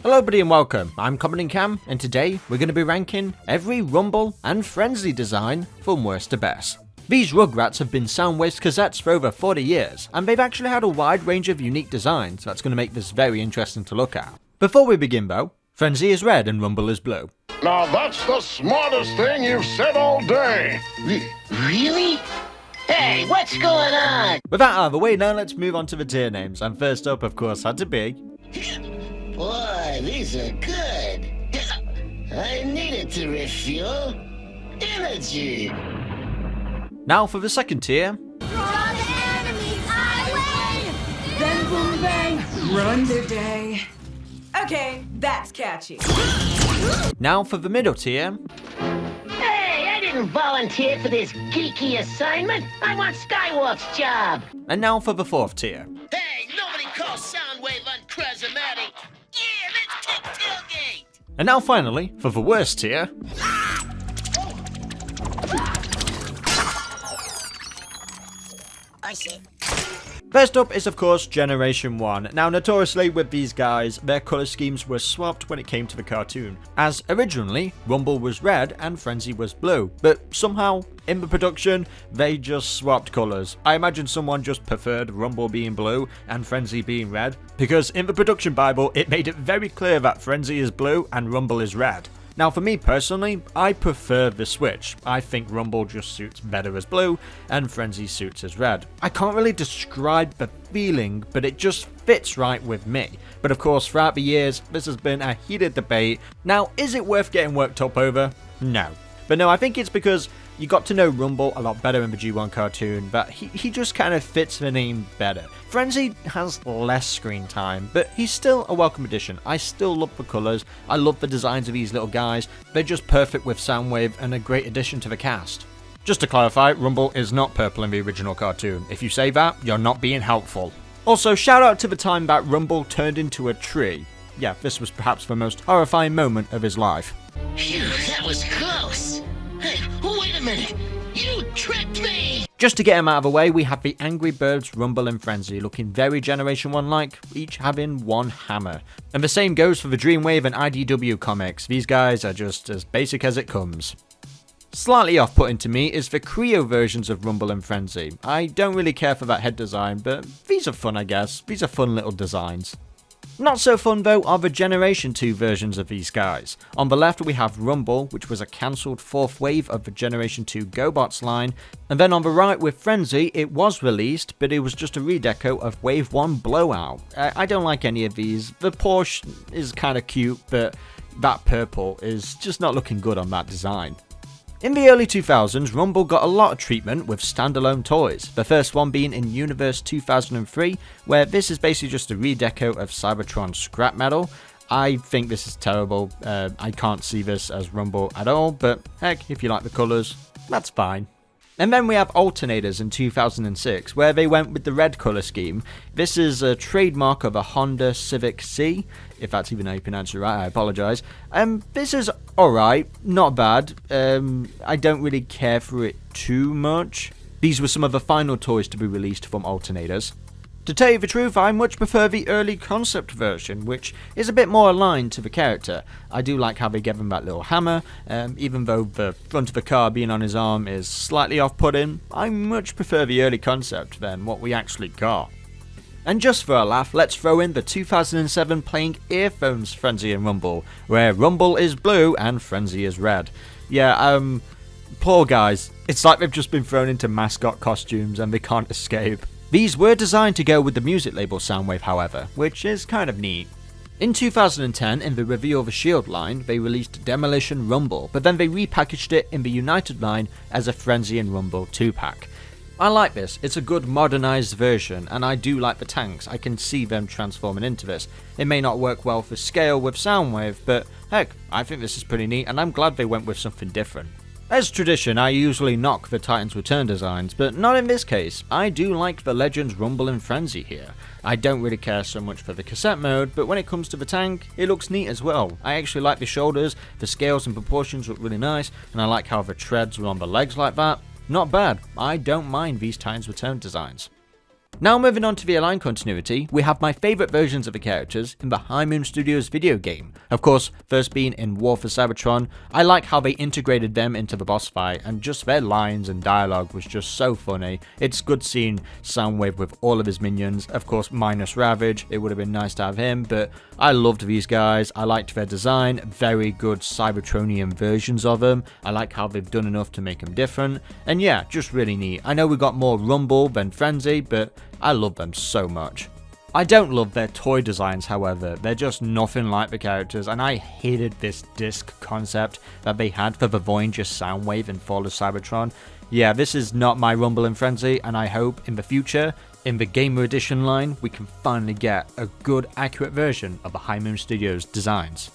Hello everybody and welcome, I'm Comodin Cam, and today we're going to be ranking every Rumble and Frenzy design from worst to best. These Rugrats have been Soundwave's cassettes for over 40 years, and they've actually had a wide range of unique designs that's going to make this very interesting to look at. Before we begin though, Frenzy is red and Rumble is blue. Now that's the smartest thing you've said all day. Really? Hey, what's going on? With that out of the way, now let's move on to the tier names, and first up of course had to be... Boy, these are good. I needed to refuel energy. Now for the second tier... Draw the enemy's highway! Then boom bang, run the day. Okay, that's catchy. Now for the middle tier... Hey, I didn't volunteer for this geeky assignment. I want Skywalk's job. And now for the fourth tier... Hey, nobody calls Soundwave uncharismatic. Yeah, let's kick tailgate. And now finally, for the worst tier... I see. First up is of course Generation 1. Now notoriously with these guys, their colour schemes were swapped when it came to the cartoon, as originally Rumble was red and Frenzy was blue, but somehow in the production they just swapped colours. I imagine someone just preferred Rumble being blue and Frenzy being red, because in the production bible it made it very clear that Frenzy is blue and Rumble is red. Now for me personally, I prefer the switch. I think Rumble just suits better as blue, and Frenzy suits as red. I can't really describe the feeling, but it just fits right with me. But of course, throughout the years, this has been a heated debate. Now, is it worth getting worked up over? No. But no, I think it's because you got to know Rumble a lot better in the G1 cartoon, but he just kind of fits the name better. Frenzy has less screen time, but he's still a welcome addition. I still love the colours, I love the designs of these little guys, they're just perfect with Soundwave and a great addition to the cast. Just to clarify, Rumble is not purple in the original cartoon. If you say that, you're not being helpful. Also, shout out to the time that Rumble turned into a tree. Yeah, this was perhaps the most horrifying moment of his life. Phew, that was close. Hey, wait a minute. You tricked me! Just to get him out of the way, we have the Angry Birds, Rumble and Frenzy looking very Generation 1-like, each having one hammer. And the same goes for the Dreamwave and IDW comics. These guys are just as basic as it comes. Slightly off-putting to me is the Creo versions of Rumble and Frenzy. I don't really care for that head design, but these are fun I guess. These are fun little designs. Not so fun though are the Generation 2 versions of these guys. On the left we have Rumble, which was a cancelled fourth wave of the Generation 2 GoBots line, and then on the right with Frenzy it was released, but it was just a redeco of Wave 1 Blowout. I don't like any of these. The Porsche is kinda cute, but that purple is just not looking good on that design. In the early 2000s, Rumble got a lot of treatment with standalone toys, the first one being in Universe 2003, where this is basically just a redeco of Cybertron's scrap metal. I think this is terrible, I can't see this as Rumble at all, but heck, if you like the colours, that's fine. And then we have Alternators in 2006, where they went with the red colour scheme. This is a trademark of a Honda Civic C, if that's even how you pronounce it right, I apologise. This is alright, not bad. I don't really care for it too much. These were some of the final toys to be released from Alternators. To tell you the truth, I much prefer the early concept version, which is a bit more aligned to the character. I do like how they gave him that little hammer, even though the front of the car being on his arm is slightly off-putting. I much prefer the early concept than what we actually got. And just for a laugh, let's throw in the 2007 playing earphones Frenzy and Rumble, where Rumble is blue and Frenzy is red. Yeah, poor guys. It's like they've just been thrown into mascot costumes and they can't escape. These were designed to go with the music label Soundwave however, which is kind of neat. In 2010, in the Reveal the Shield line, they released Demolition Rumble, but then they repackaged it in the United line as a Frenzy and Rumble 2-pack. I like this, it's a good modernised version, and I do like the tanks. I can see them transforming into this. It may not work well for scale with Soundwave, but heck, I think this is pretty neat, and I'm glad they went with something different. As tradition, I usually knock the Titans Return designs, but not in this case. I do like the Legends Rumble and Frenzy here. I don't really care so much for the cassette mode, but when it comes to the tank, it looks neat as well. I actually like the shoulders, the scales and proportions look really nice, and I like how the treads are on the legs like that. Not bad, I don't mind these Titans Return designs. Now moving on to the Align continuity, we have my favourite versions of the characters in the High Moon Studios video game. Of course, first being in War for Cybertron, I like how they integrated them into the boss fight, and just their lines and dialogue was just so funny. It's good seeing Soundwave with all of his minions, of course minus Ravage, it would have been nice to have him, but I loved these guys, I liked their design, very good Cybertronian versions of them, I like how they've done enough to make them different, and yeah, just really neat. I know we got more Rumble than Frenzy, but I love them so much. I don't love their toy designs, however, they're just nothing like the characters, and I hated this disc concept that they had for the Voyager Soundwave in Fall of Cybertron. Yeah, this is not my Rumble and Frenzy, and I hope in the future, in the Gamer Edition line, we can finally get a good, accurate version of the High Moon Studios designs.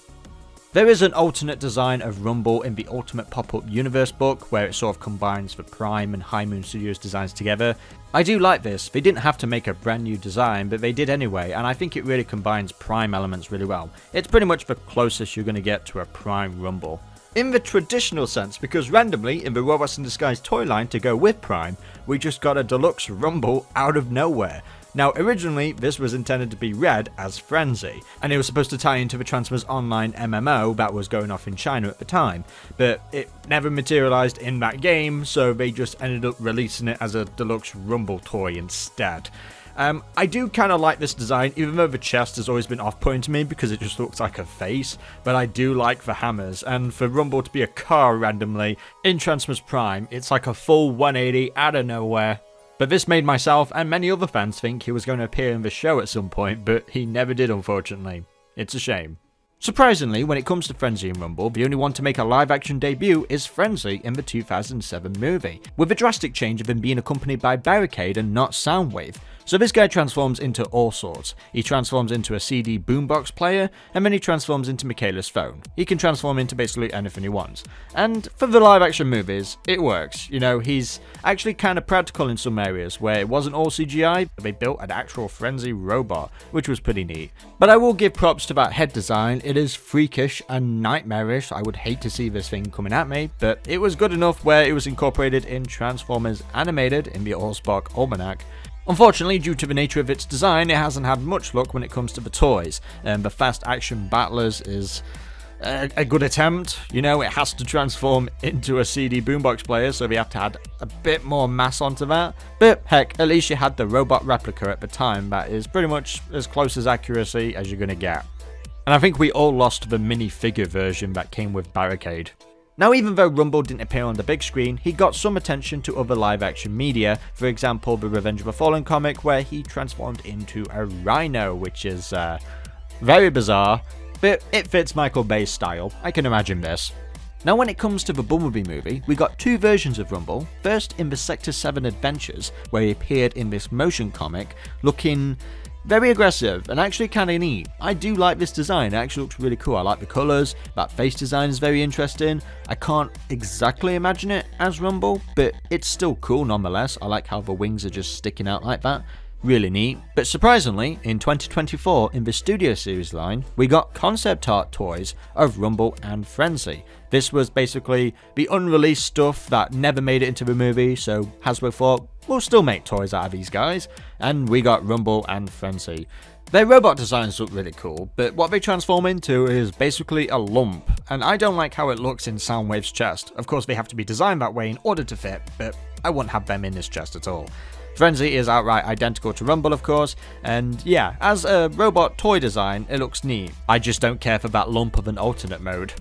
There is an alternate design of Rumble in the Ultimate Pop-Up Universe book, where it sort of combines the Prime and High Moon Studios designs together. I do like this, they didn't have to make a brand new design, but they did anyway, and I think it really combines Prime elements really well. It's pretty much the closest you're going to get to a Prime Rumble. In the traditional sense, because randomly, in the Robots in Disguise toy line to go with Prime, we just got a deluxe Rumble out of nowhere. Now, originally, this was intended to be read as Frenzy, and it was supposed to tie into the Transformers Online MMO that was going off in China at the time, but it never materialized in that game, so they just ended up releasing it as a deluxe Rumble toy instead. I do kind of like this design, even though the chest has always been off-putting to me because it just looks like a face, but I do like the hammers, and for Rumble to be a car randomly in Transformers Prime, it's like a full 180 out of nowhere. But this made myself and many other fans think he was going to appear in the show at some point, but he never did, unfortunately. It's a shame. Surprisingly, when it comes to Frenzy and Rumble, the only one to make a live-action debut is Frenzy in the 2007 movie, with a drastic change of him being accompanied by Barricade and not Soundwave. So this guy transforms into all sorts. He transforms into a CD boombox player, and then he transforms into Michaela's phone. He can transform into basically anything he wants. And for the live action movies, it works. You know, he's actually kind of practical in some areas where it wasn't all CGI, but they built an actual Frenzy robot, which was pretty neat. But I will give props to that head design. It is freakish and nightmarish. I would hate to see this thing coming at me, but it was good enough where it was incorporated in Transformers Animated in the EarthSpark Almanac. Unfortunately, due to the nature of its design, it hasn't had much luck when it comes to the toys. The Fast Action Battlers is a good attempt. You know, it has to transform into a CD boombox player, so we have to add a bit more mass onto that. But heck, at least you had the robot replica at the time that is pretty much as close as accuracy as you're going to get. And I think we all lost the minifigure version that came with Barricade. Now, even though Rumble didn't appear on the big screen, he got some attention to other live-action media, for example the Revenge of the Fallen comic where he transformed into a rhino, which is very bizarre, but it fits Michael Bay's style, I can imagine this. Now when it comes to the Bumblebee movie, we got two versions of Rumble, first in the Sector 7 Adventures, where he appeared in this motion comic, looking very aggressive and actually kind of neat. I do like this design, it actually looks really cool. I like the colours, that face design is very interesting. I can't exactly imagine it as Rumble, but it's still cool nonetheless. I like how the wings are just sticking out like that. Really neat. But surprisingly, in 2024, in the Studio Series line, we got concept art toys of Rumble and Frenzy. This was basically the unreleased stuff that never made it into the movie, so Hasbro thought, we'll still make toys out of these guys, and we got Rumble and Frenzy. Their robot designs look really cool, but what they transform into is basically a lump, and I don't like how it looks in Soundwave's chest. Of course they have to be designed that way in order to fit, but I wouldn't have them in this chest at all. Frenzy is outright identical to Rumble, of course, and yeah, as a robot toy design, it looks neat. I just don't care for that lump of an alternate mode.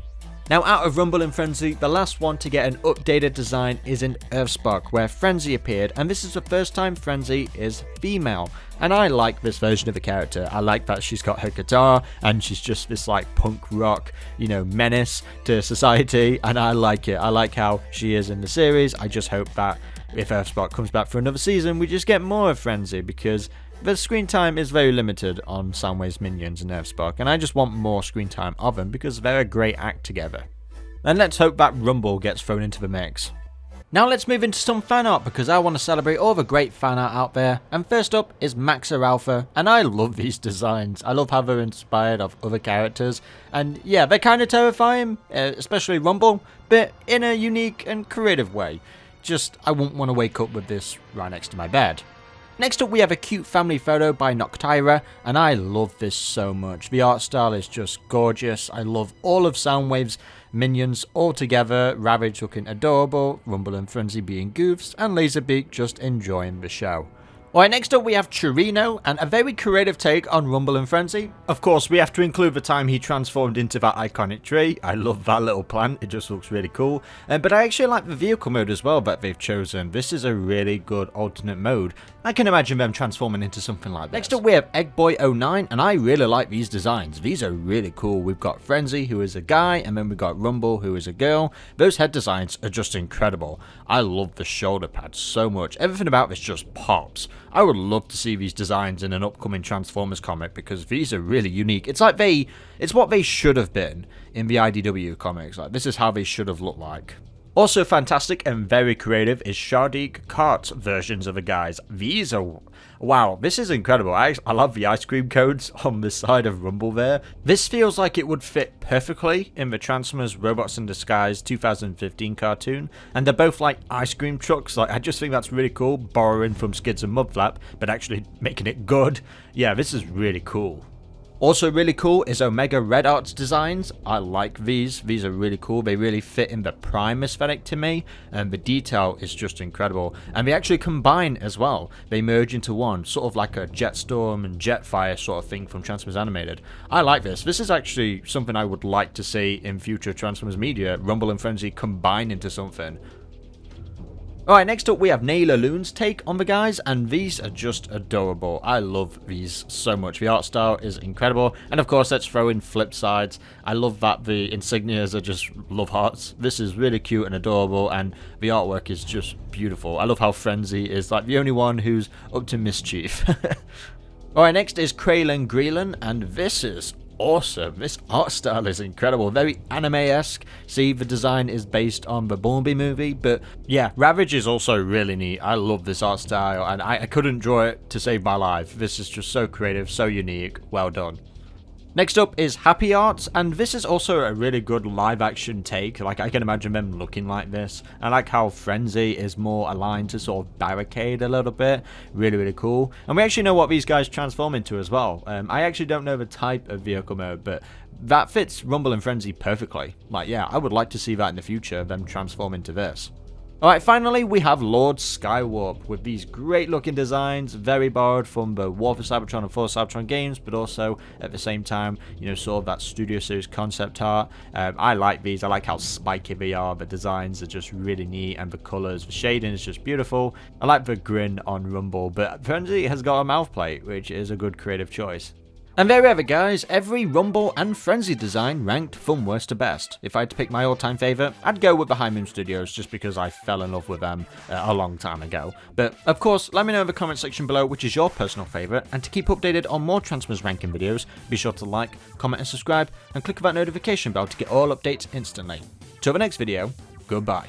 Now, out of Rumble and Frenzy, the last one to get an updated design is in EarthSpark, where Frenzy appeared, and this is the first time Frenzy is female. And I like this version of the character. I like that she's got her guitar, and she's just this like punk rock, you know, menace to society, and I like it. I like how she is in the series. I just hope that if EarthSpark comes back for another season, we just get more of Frenzy, because the screen time is very limited on Soundwave's minions in EarthSpark, and I just want more screen time of them because they're a great act together. And let's hope that Rumble gets thrown into the mix. Now let's move into some fan art, because I want to celebrate all the great fan art out there. And first up is maxeralfa, and I love these designs. I love how they're inspired of other characters, and yeah, they're kind of terrifying, especially Rumble, but in a unique and creative way. Just, I wouldn't want to wake up with this right next to my bed. Next up we have a cute family photo by Noctira, and I love this so much. The art style is just gorgeous. I love all of Soundwave's minions all together, Ravage looking adorable, Rumble and Frenzy being goofs, and Laserbeak just enjoying the show. Alright, next up we have Chirino, and a very creative take on Rumble and Frenzy. Of course, we have to include the time he transformed into that iconic tree. I love that little plant, it just looks really cool. But I actually like the vehicle mode as well that they've chosen. This is a really good alternate mode. I can imagine them transforming into something like this. Next up we have Eggboy09, and I really like these designs. These are really cool. We've got Frenzy, who is a guy, and then we've got Rumble, who is a girl. Those head designs are just incredible. I love the shoulder pads so much. Everything about this just pops. I would love to see these designs in an upcoming Transformers comic because these are really unique. It's like it's what they should have been in the IDW comics. Like, this is how they should have looked like. Also fantastic and very creative is ShardikArt versions of the guys. These are, wow, this is incredible. I love the ice cream codes on the side of Rumble there. This feels like it would fit perfectly in the Transformers Robots in Disguise 2015 cartoon. And they're both like ice cream trucks. Like, I just think that's really cool, borrowing from Skids and Mudflap, but actually making it good. Yeah, this is really cool. Also really cool is Omega Red Art's designs. I like these. These are really cool. They really fit in the Prime aesthetic to me, and the detail is just incredible. And they actually combine as well. They merge into one, sort of like a Jetstorm and Jetfire sort of thing from Transformers Animated. I like this. This is actually something I would like to see in future Transformers media. Rumble and Frenzy combine into something. Alright, next up we have nayelalune's take on the guys, and these are just adorable. I love these so much. The art style is incredible, and of course let's throw in flip sides. I love that the insignias are just love hearts. This is really cute and adorable, and the artwork is just beautiful. I love how Frenzy is like the only one who's up to mischief. Alright, next is Kraylin Greelan, and this is awesome. This art style is incredible, very anime-esque. See, the design is based on the Bumblebee movie, but yeah, Ravage is also really neat. I love this art style, and I couldn't draw it to save my life. This is just so creative, so unique. Well done. Next up is Happy Art, and this is also a really good live-action take. Like, I can imagine them looking like this. I like how Frenzy is more aligned to sort of barricade a little bit. Really, really cool. And we actually know what these guys transform into as well. I actually don't know the type of vehicle mode, but that fits Rumble and Frenzy perfectly. Like, yeah, I would like to see that in the future, them transform into this. Alright, finally we have Lord Skywarp with these great looking designs, very borrowed from the War for Cybertron and For Cybertron games, but also at the same time, you know, sort of that Studio Series concept art. I like these. I like how spiky they are. The designs are just really neat, and the colours, the shading is just beautiful. I like the grin on Rumble, but Frenzy has got a mouth plate, which is a good creative choice. And there we have it, guys. Every Rumble and Frenzy design ranked from worst to best. If I had to pick my all-time favourite, I'd go with the High Moon Studios just because I fell in love with them a long time ago. But of course, let me know in the comment section below which is your personal favourite, and to keep updated on more Transformers ranking videos, be sure to like, comment and subscribe, and click that notification bell to get all updates instantly. Till the next video, goodbye.